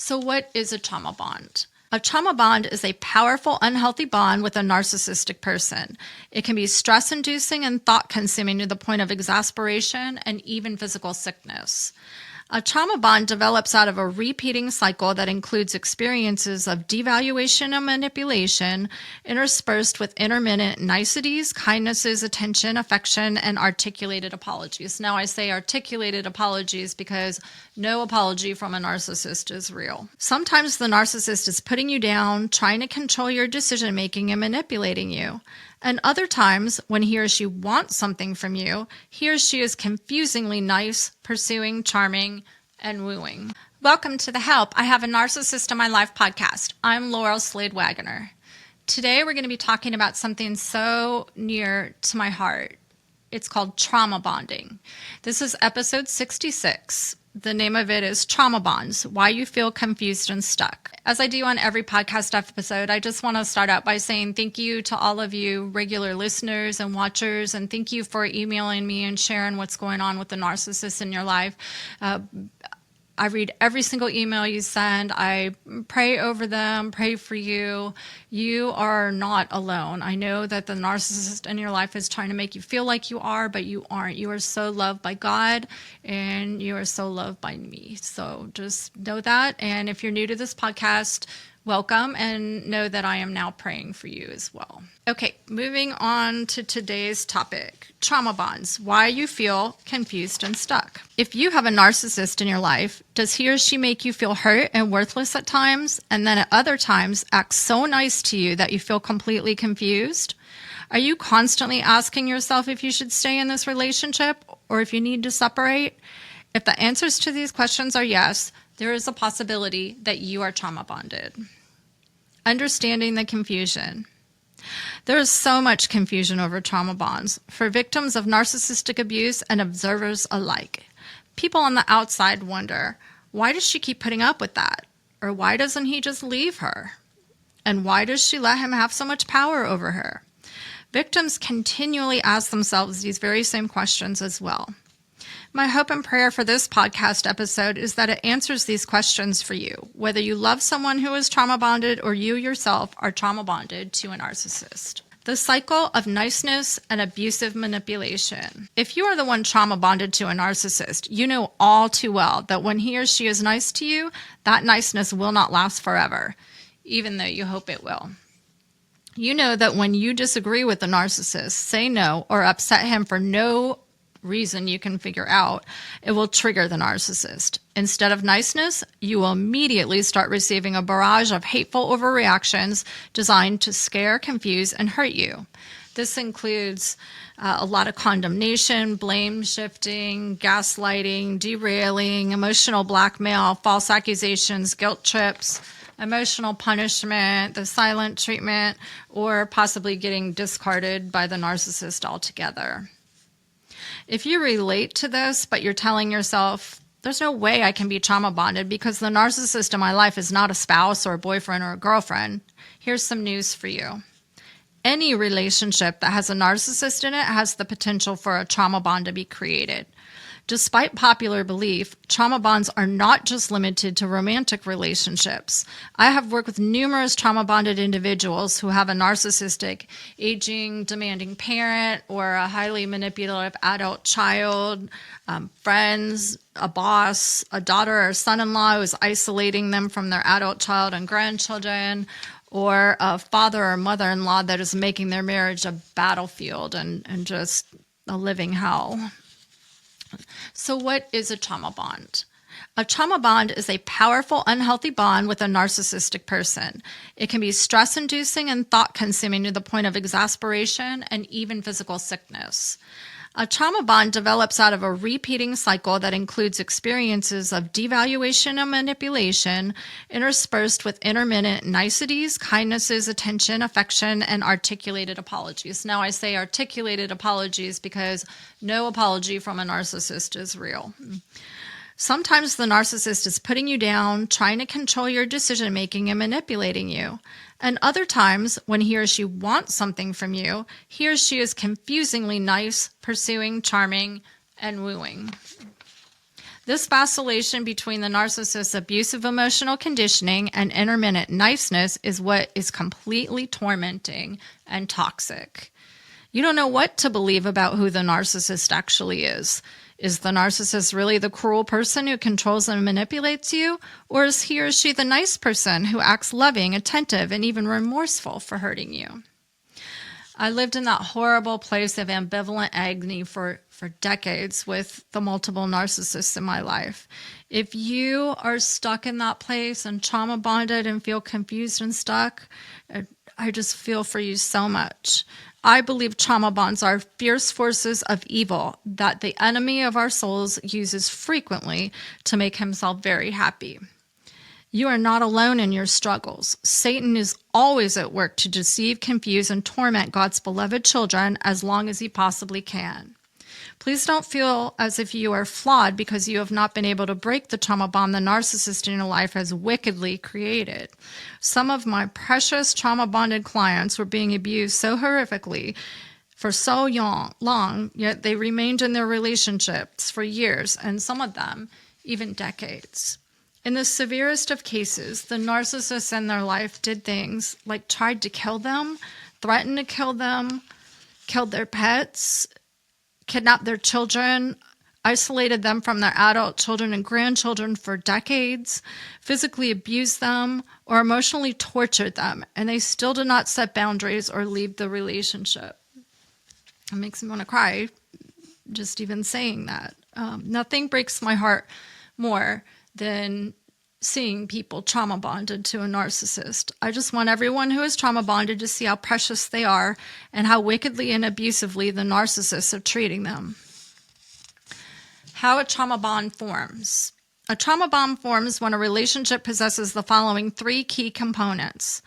So what is a trauma bond? A trauma bond is a powerful, unhealthy bond with a narcissistic person. It can be stress-inducing and thought-consuming to the point of exasperation and even physical sickness. A trauma bond develops out of a repeating cycle that includes experiences of devaluation and manipulation, interspersed with intermittent niceties, kindnesses, attention, affection, and articulated apologies. Now, I say articulated apologies because no apology from a narcissist is real. Sometimes the narcissist is putting you down, trying to control your decision-making and manipulating you. And other times, when he or she wants something from you, he or she is confusingly nice, pursuing, charming, and wooing. Welcome to the Help I Have a Narcissist in My Life podcast. I'm Laurel Slade-Waggoner. Today, we're going to be talking about something so near to my heart. It's called trauma bonding. This is episode 66. The name of it is Trauma Bonds, Why You Feel Confused and Stuck. As I do on every podcast episode, I just want to start out by saying thank you to all of you regular listeners and watchers, and thank you for emailing me and sharing what's going on with the narcissists in your life. I read every single email you send. I pray over them, pray for you. You are not alone. I know that the narcissist in your life is trying to make you feel like you are, but you aren't. You are so loved by God, and you are so loved by me. So just know that. And if you're new to this podcast, welcome, and know that I am now praying for you as well. Okay, moving on to today's topic, trauma bonds, why you feel confused and stuck. If you have a narcissist in your life, does he or she make you feel hurt and worthless at times, and then at other times act so nice to you that you feel completely confused? Are you constantly asking yourself if you should stay in this relationship or if you need to separate? If the answers to these questions are yes, there is a possibility that you are trauma bonded. Understanding the confusion. There is so much confusion over trauma bonds for victims of narcissistic abuse and observers alike. People on the outside wonder, why does she keep putting up with that? Or why doesn't he just leave her? And why does she let him have so much power over her? Victims continually ask themselves these very same questions as well. My hope and prayer for this podcast episode is that it answers these questions for you, whether you love someone who is trauma bonded or you yourself are trauma bonded to a narcissist. The cycle of niceness and abusive manipulation. If you are the one trauma bonded to a narcissist, you know all too well that when he or she is nice to you, that niceness will not last forever, even though you hope it will. You know that when you disagree with the narcissist, say no, or upset him for no reason you can figure out, it will trigger the narcissist. Instead of niceness, you will immediately start receiving a barrage of hateful overreactions designed to scare, confuse, and hurt you. This includes a lot of condemnation, blame shifting, gaslighting, derailing, emotional blackmail, false accusations, guilt trips, emotional punishment, the silent treatment, or possibly getting discarded by the narcissist altogether. If you relate to this, but you're telling yourself, there's no way I can be trauma bonded because the narcissist in my life is not a spouse or a boyfriend or a girlfriend, here's some news for you. Any relationship that has a narcissist in it has the potential for a trauma bond to be created. Despite popular belief, trauma bonds are not just limited to romantic relationships. I have worked with numerous trauma bonded individuals who have a narcissistic, aging, demanding parent or a highly manipulative adult child, friends, a boss, a daughter or son-in-law who is isolating them from their adult child and grandchildren, or a father or mother-in-law that is making their marriage a battlefield and just a living hell. So what is a trauma bond? A trauma bond is a powerful, unhealthy bond with a narcissistic person. It can be stress-inducing and thought-consuming to the point of exasperation and even physical sickness. A trauma bond develops out of a repeating cycle that includes experiences of devaluation and manipulation, interspersed with intermittent niceties, kindnesses, attention, affection, and articulated apologies. Now, I say articulated apologies because no apology from a narcissist is real. Sometimes the narcissist is putting you down, trying to control your decision-making and manipulating you. And other times, when he or she wants something from you, he or she is confusingly nice, pursuing, charming, and wooing. This vacillation between the narcissist's abusive emotional conditioning and intermittent niceness is what is completely tormenting and toxic. You don't know what to believe about who the narcissist actually is. Is the narcissist really the cruel person who controls and manipulates you? Or is he or she the nice person who acts loving, attentive, and even remorseful for hurting you? I lived in that horrible place of ambivalent agony for decades with the multiple narcissists in my life. If you are stuck in that place and trauma bonded and feel confused and stuck, I just feel for you so much. I believe trauma bonds are fierce forces of evil that the enemy of our souls uses frequently to make himself very happy. You are not alone in your struggles. Satan is always at work to deceive, confuse, and torment God's beloved children as long as he possibly can. Please don't feel as if you are flawed because you have not been able to break the trauma bond the narcissist in your life has wickedly created. Some of my precious trauma-bonded clients were being abused so horrifically for so long, yet they remained in their relationships for years, and some of them even decades. In the severest of cases, the narcissists in their life did things like tried to kill them, threatened to kill them, killed their pets, kidnapped their children, isolated them from their adult children and grandchildren for decades, physically abused them, or emotionally tortured them, and they still did not set boundaries or leave the relationship. It makes me want to cry, just even saying that. Nothing breaks my heart more than seeing people trauma bonded to a narcissist. I just want everyone who is trauma bonded to see how precious they are and how wickedly and abusively the narcissists are treating them. How a trauma bond forms. A trauma bond forms when a relationship possesses the following three key components.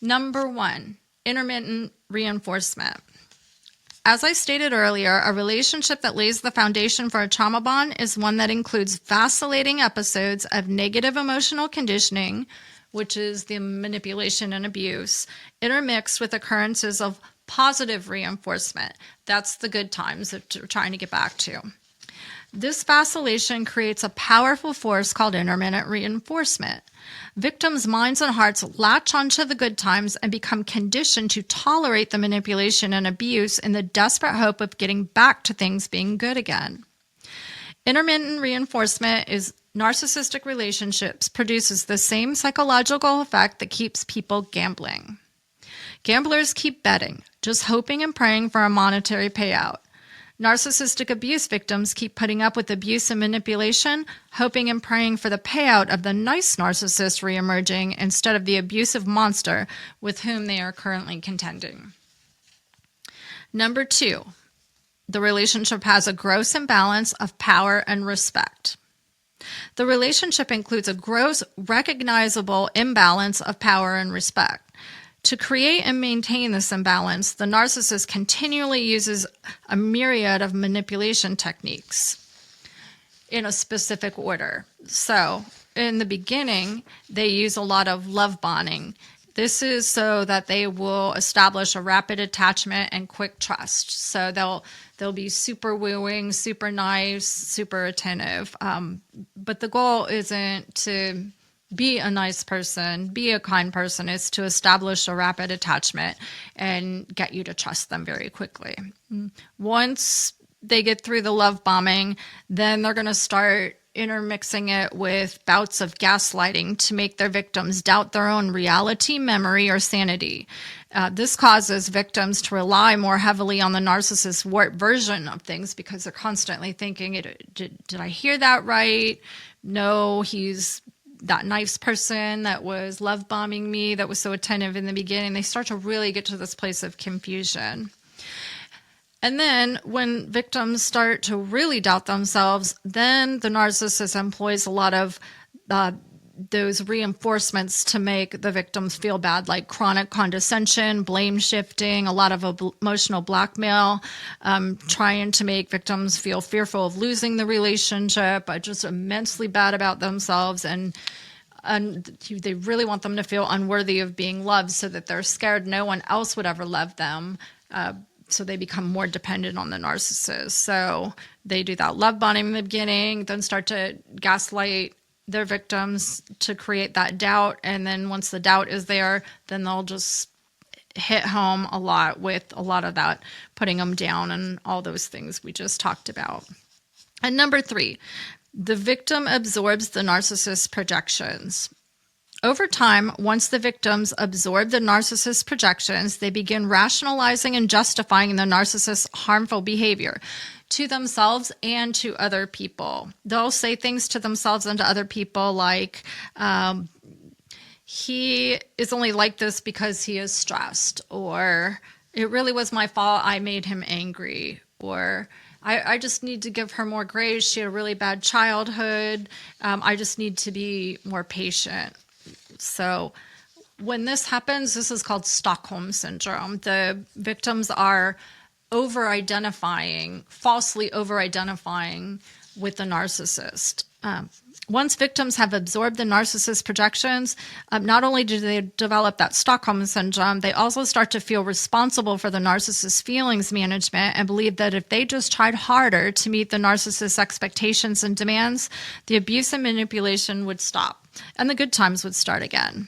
Number 1, intermittent reinforcement. As I stated earlier, a relationship that lays the foundation for a trauma bond is one that includes vacillating episodes of negative emotional conditioning, which is the manipulation and abuse, intermixed with occurrences of positive reinforcement. That's the good times that we're trying to get back to. This vacillation creates a powerful force called intermittent reinforcement. Victims' minds and hearts latch onto the good times and become conditioned to tolerate the manipulation and abuse in the desperate hope of getting back to things being good again. Intermittent reinforcement is narcissistic relationships produces the same psychological effect that keeps people gambling. Gamblers keep betting, just hoping and praying for a monetary payout. Narcissistic abuse victims keep putting up with abuse and manipulation, hoping and praying for the payout of the nice narcissist reemerging instead of the abusive monster with whom they are currently contending. Number 2, the relationship has a gross imbalance of power and respect. The relationship includes a gross, recognizable imbalance of power and respect. To create and maintain this imbalance, the narcissist continually uses a myriad of manipulation techniques in a specific order. So, in the beginning, they use a lot of love bombing. This is so that they will establish a rapid attachment and quick trust. So they'll be super wooing, super nice, super attentive. But the goal isn't to be a nice person, be a kind person, is to establish a rapid attachment and get you to trust them very quickly. Once they get through the love bombing, then they're going to start intermixing it with bouts of gaslighting to make their victims doubt their own reality, memory, or sanity. This causes victims to rely more heavily on the narcissist's warped version of things because they're constantly thinking, did I hear that right? No, he's that nice person that was love bombing me, that was so attentive in the beginning. They start to really get to this place of confusion. And then when victims start to really doubt themselves, then the narcissist employs a lot of those reinforcements to make the victims feel bad, like chronic condescension, blame shifting, a lot of emotional blackmail, trying to make victims feel fearful of losing the relationship, just immensely bad about themselves, and they really want them to feel unworthy of being loved so that they're scared no one else would ever love them. So they become more dependent on the narcissist. So they do that love bombing in the beginning, then start to gaslight their victims to create that doubt. And then once the doubt is there, then they'll just hit home a lot with a lot of that, putting them down and all those things we just talked about. And number 3, the victim absorbs the narcissist's projections. Over time, once the victims absorb the narcissist's projections, they begin rationalizing and justifying the narcissist's harmful behavior to themselves and to other people. They'll say things to themselves and to other people like, he is only like this because he is stressed, or it really was my fault, I made him angry, or I just need to give her more grace, she had a really bad childhood, I just need to be more patient. So when this happens, this is called Stockholm Syndrome. The victims are falsely over-identifying with the narcissist. Once victims have absorbed the narcissist's projections, not only do they develop that Stockholm Syndrome, they also start to feel responsible for the narcissist's feelings management and believe that if they just tried harder to meet the narcissist's expectations and demands, the abuse and manipulation would stop and the good times would start again.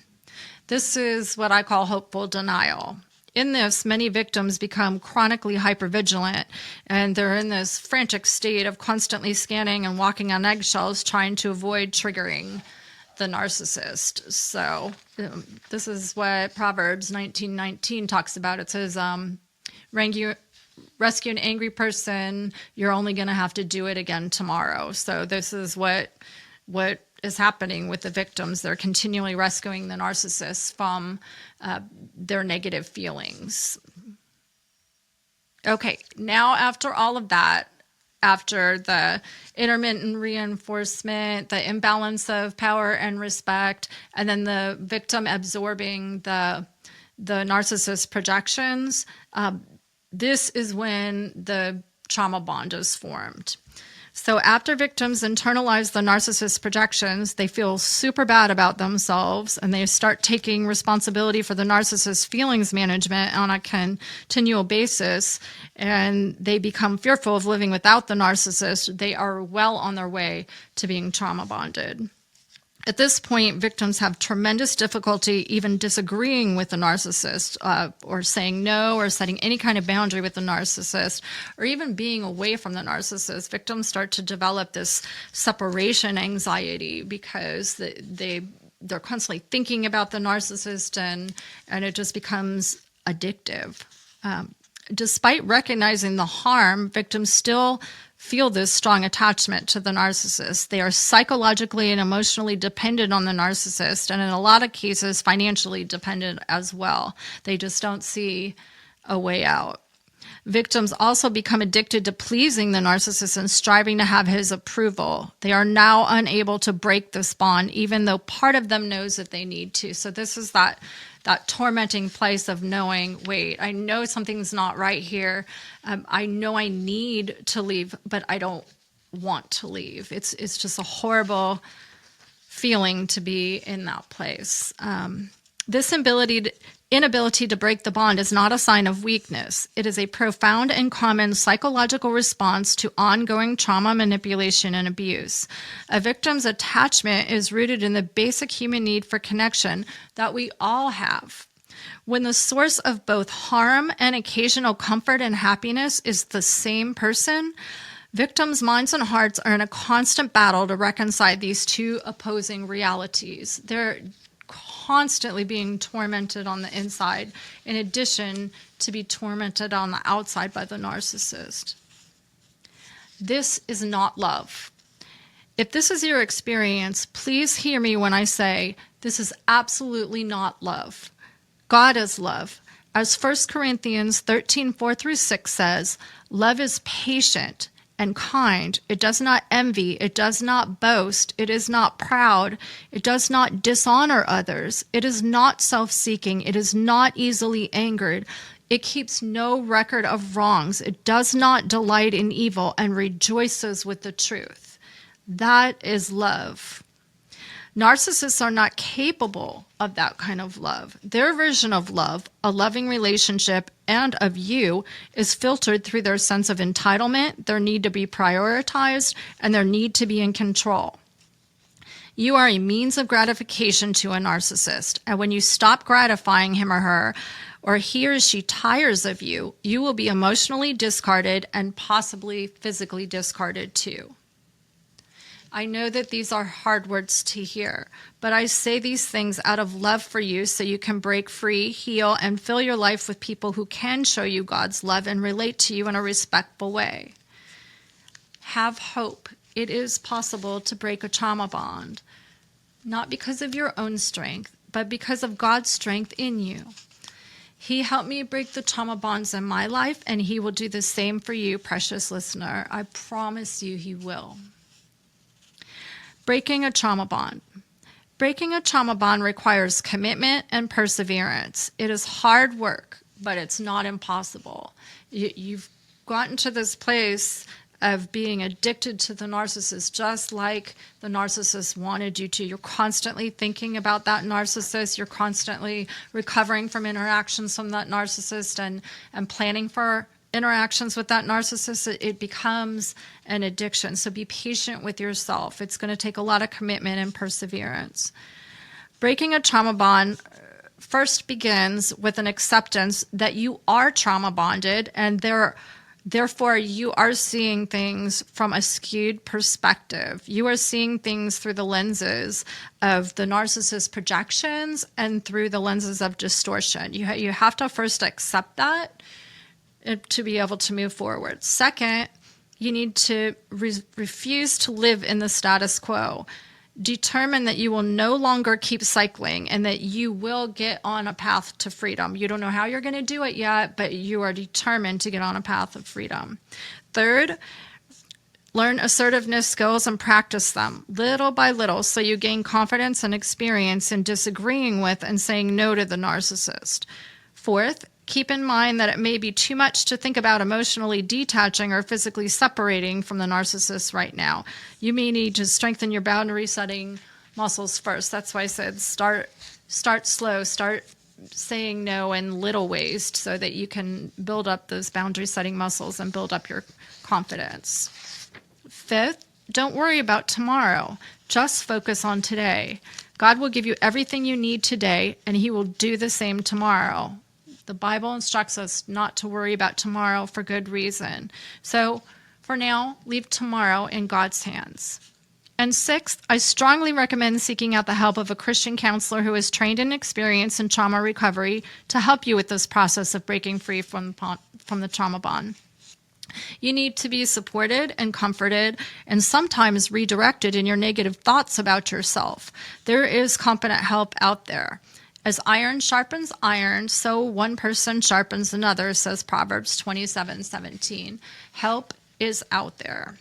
This is what I call hopeful denial. In this, many victims become chronically hypervigilant, and they're in this frantic state of constantly scanning and walking on eggshells, trying to avoid triggering the narcissist. So this is what Proverbs 19:19 talks about. It says, rescue an angry person, you're only going to have to do it again tomorrow. So this is what is happening with the victims. They're continually rescuing the narcissists from their negative feelings. Okay, now after all of that, after the intermittent reinforcement, the imbalance of power and respect, and then the victim absorbing the narcissist projections, this is when the trauma bond is formed. So after victims internalize the narcissist's projections, they feel super bad about themselves and they start taking responsibility for the narcissist's feelings management on a continual basis, and they become fearful of living without the narcissist. They are well on their way to being trauma bonded. At this point, victims have tremendous difficulty even disagreeing with the narcissist, or saying no, or setting any kind of boundary with the narcissist, or even being away from the narcissist. Victims start to develop this separation anxiety because they're constantly thinking about the narcissist, and it just becomes addictive. Despite recognizing the harm, victims still feel this strong attachment to the narcissist. They are psychologically and emotionally dependent on the narcissist, and in a lot of cases, financially dependent as well. They just don't see a way out. Victims also become addicted to pleasing the narcissist and striving to have his approval. They are now unable to break this bond, even though part of them knows that they need to. So this is that tormenting place of knowing, wait, I know something's not right here. I know I need to leave, but I don't want to leave. It's just a horrible feeling to be in that place. This inability to break the bond is not a sign of weakness. It is a profound and common psychological response to ongoing trauma, manipulation, and abuse. A victim's attachment is rooted in the basic human need for connection that we all have. When the source of both harm and occasional comfort and happiness is the same person, victims' minds and hearts are in a constant battle to reconcile these two opposing realities. They're constantly being tormented on the inside, in addition to be tormented on the outside by the narcissist. This is not love. If this is your experience, please hear me when I say this is absolutely not love. God is love. As 1 Corinthians 13:4-6 says, love is patient and kind. It does not envy. It does not boast. It is not proud. It does not dishonor others. It is not self-seeking. It is not easily angered. It keeps no record of wrongs. It does not delight in evil and rejoices with the truth. That is love. Narcissists are not capable of that kind of love. Their version of love, a loving relationship, and of you is filtered through their sense of entitlement, their need to be prioritized, and their need to be in control. You are a means of gratification to a narcissist, and when you stop gratifying him or her, or he or she tires of you, you will be emotionally discarded and possibly physically discarded too. I know that these are hard words to hear, but I say these things out of love for you so you can break free, heal, and fill your life with people who can show you God's love and relate to you in a respectful way. Have hope. It is possible to break a trauma bond, not because of your own strength, but because of God's strength in you. He helped me break the trauma bonds in my life, and he will do the same for you, precious listener. I promise you he will. Breaking a trauma bond. Breaking a trauma bond requires commitment and perseverance. It is hard work, but it's not impossible. You've gotten to this place of being addicted to the narcissist, just like the narcissist wanted you to. You're constantly thinking about that narcissist. You're constantly recovering from interactions from that narcissist and planning for interactions with that narcissist. It becomes an addiction. So be patient with yourself. It's going to take a lot of commitment and perseverance. Breaking a trauma bond first begins with an acceptance that you are trauma bonded, and therefore you are seeing things from a skewed perspective. You are seeing things through the lenses of the narcissist projections and through the lenses of distortion. You have to first accept that to be able to move forward. Second, you need to refuse to live in the status quo. Determine that you will no longer keep cycling and that you will get on a path to freedom. You don't know how you're going to do it yet, but you are determined to get on a path of freedom. Third, learn assertiveness skills and practice them little by little so you gain confidence and experience in disagreeing with and saying no to the narcissist. Fourth, keep in mind that it may be too much to think about emotionally detaching or physically separating from the narcissist right now. You may need to strengthen your boundary setting muscles first. That's why I said start slow, start saying no in little ways so that you can build up those boundary setting muscles and build up your confidence. Fifth, don't worry about tomorrow. Just focus on today. God will give you everything you need today, and he will do the same tomorrow. The Bible instructs us not to worry about tomorrow for good reason. So for now, leave tomorrow in God's hands. And sixth, I strongly recommend seeking out the help of a Christian counselor who is trained and experienced in trauma recovery to help you with this process of breaking free from the trauma bond. You need to be supported and comforted and sometimes redirected in your negative thoughts about yourself. There is competent help out there. As iron sharpens iron, so one person sharpens another, says Proverbs 27:17. Help is out there.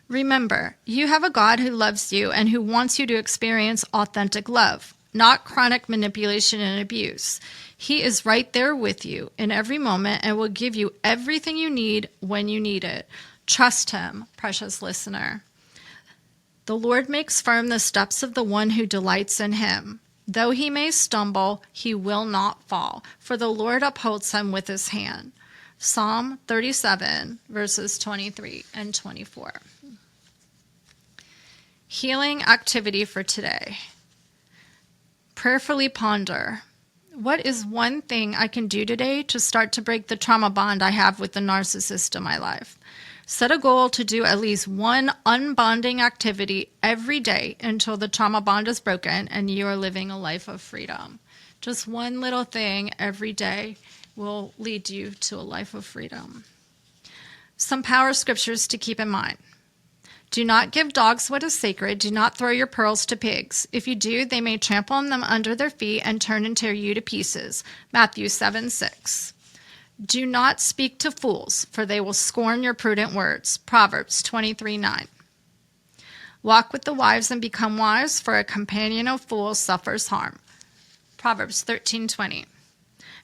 Remember, you have a God who loves you and who wants you to experience authentic love, not chronic manipulation and abuse. He is right there with you in every moment and will give you everything you need when you need it. Trust him, precious listener. The Lord makes firm the steps of the one who delights in him. Though he may stumble, he will not fall, for the Lord upholds him with his hand. Psalm 37, verses 23 and 24. Healing activity for today. Prayerfully ponder. What is one thing I can do today to start to break the trauma bond I have with the narcissist in my life? Set a goal to do at least one unbonding activity every day until the trauma bond is broken and you are living a life of freedom. Just one little thing every day will lead you to a life of freedom. Some power scriptures to keep in mind. Do not give dogs what is sacred. Do not throw your pearls to pigs. If you do, they may trample on them under their feet and turn and tear you to pieces. Matthew 7:6. Do not speak to fools, for they will scorn your prudent words. Proverbs 23:9. Walk with the wise and become wise, for a companion of fools suffers harm. Proverbs 13:20.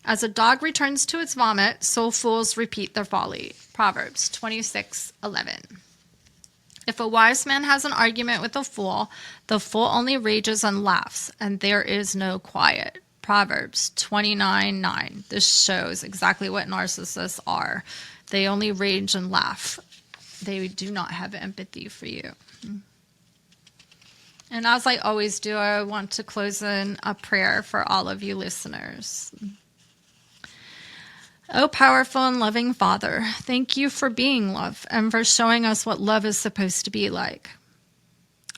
As a dog returns to its vomit, so fools repeat their folly. Proverbs 26:11. If a wise man has an argument with a fool, the fool only rages and laughs, and there is no quiet. Proverbs 29:9. This shows exactly what narcissists are. They only rage and laugh. They do not have empathy for you. And as I always do, I want to close in a prayer for all of you listeners. Oh, powerful and loving Father, thank you for being love and for showing us what love is supposed to be like.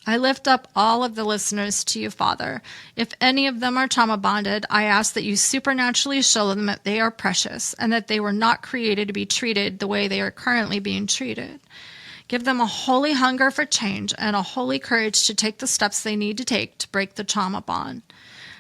I lift up all of the listeners to you, Father. If any of them are trauma bonded, I ask that you supernaturally show them that they are precious and that they were not created to be treated the way they are currently being treated. Give them a holy hunger for change and a holy courage to take the steps they need to take to break the trauma bond.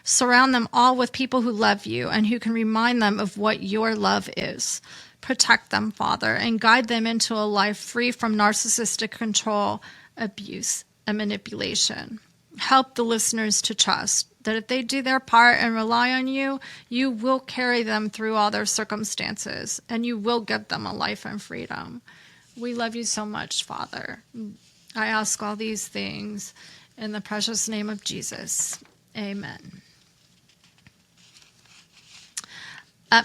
Surround them all with people who love you and who can remind them of what your love is. Protect them, Father, and guide them into a life free from narcissistic control, abuse, and manipulation. Help the listeners to trust that if they do their part and rely on you, you will carry them through all their circumstances and you will give them a life in freedom. We love you so much, Father. I ask all these things in the precious name of Jesus. Amen.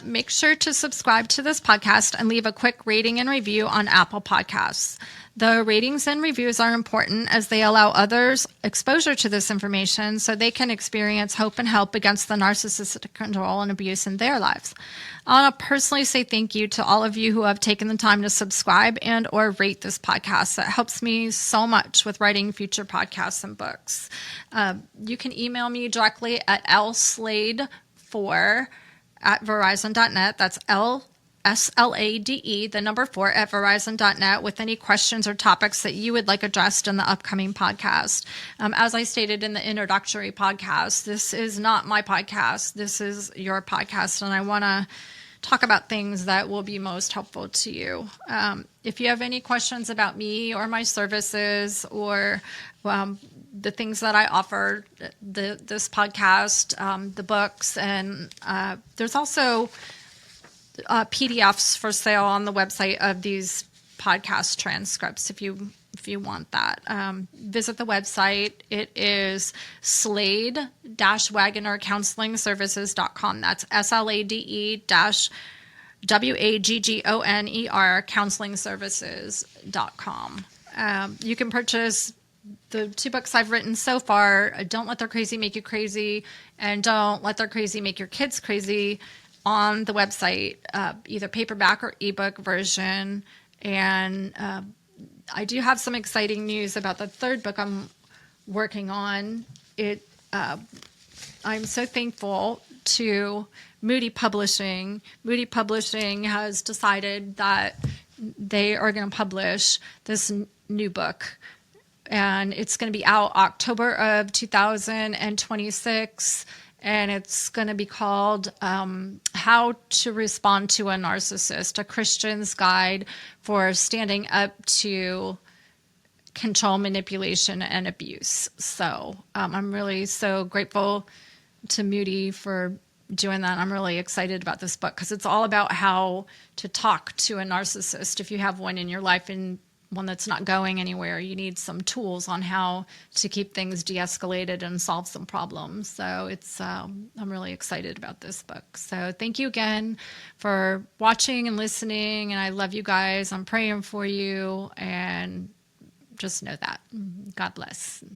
Make sure to subscribe to this podcast and leave a quick rating and review on Apple Podcasts. The ratings and reviews are important as they allow others exposure to this information so they can experience hope and help against the narcissistic control and abuse in their lives. I want to personally say thank you to all of you who have taken the time to subscribe and or rate this podcast. That helps me so much with writing future podcasts and books. You can email me directly at lslade4@verizon.net. That's LSLADE, the number 4 at verizon.net with any questions or topics that you would like addressed in the upcoming podcast. As I stated in the introductory podcast, this is not my podcast. This is your podcast, and I want to talk about things that will be most helpful to you. If you have any questions about me or my services or the things that I offer, this podcast, the books, and there's also PDFs for sale on the website of these podcast transcripts if you want that. Visit the website. It is Slade-Waggoner Counseling Services.com. That's SLADE-WAGGONER Counseling Services.com. You can purchase the 2 books I've written so far, Don't Let Their Crazy Make You Crazy and Don't Let Their Crazy Make Your Kids Crazy, on the website, either paperback or ebook version. And I do have some exciting news about the 3rd book I'm working on. I'm so thankful to Moody Publishing. Moody Publishing has decided that they are going to publish this new book. And it's going to be out October of 2026. And it's going to be called How to Respond to a Narcissist, a Christian's Guide for Standing Up to Control, Manipulation, and Abuse. So I'm really so grateful to Moody for doing that. I'm really excited about this book because it's all about how to talk to a narcissist if you have one in your life and one that's not going anywhere. You need some tools on how to keep things de-escalated and solve some problems. So it's I'm really excited about this book. So thank you again for watching and listening, and I love you guys. I'm praying for you, and just know that. God bless.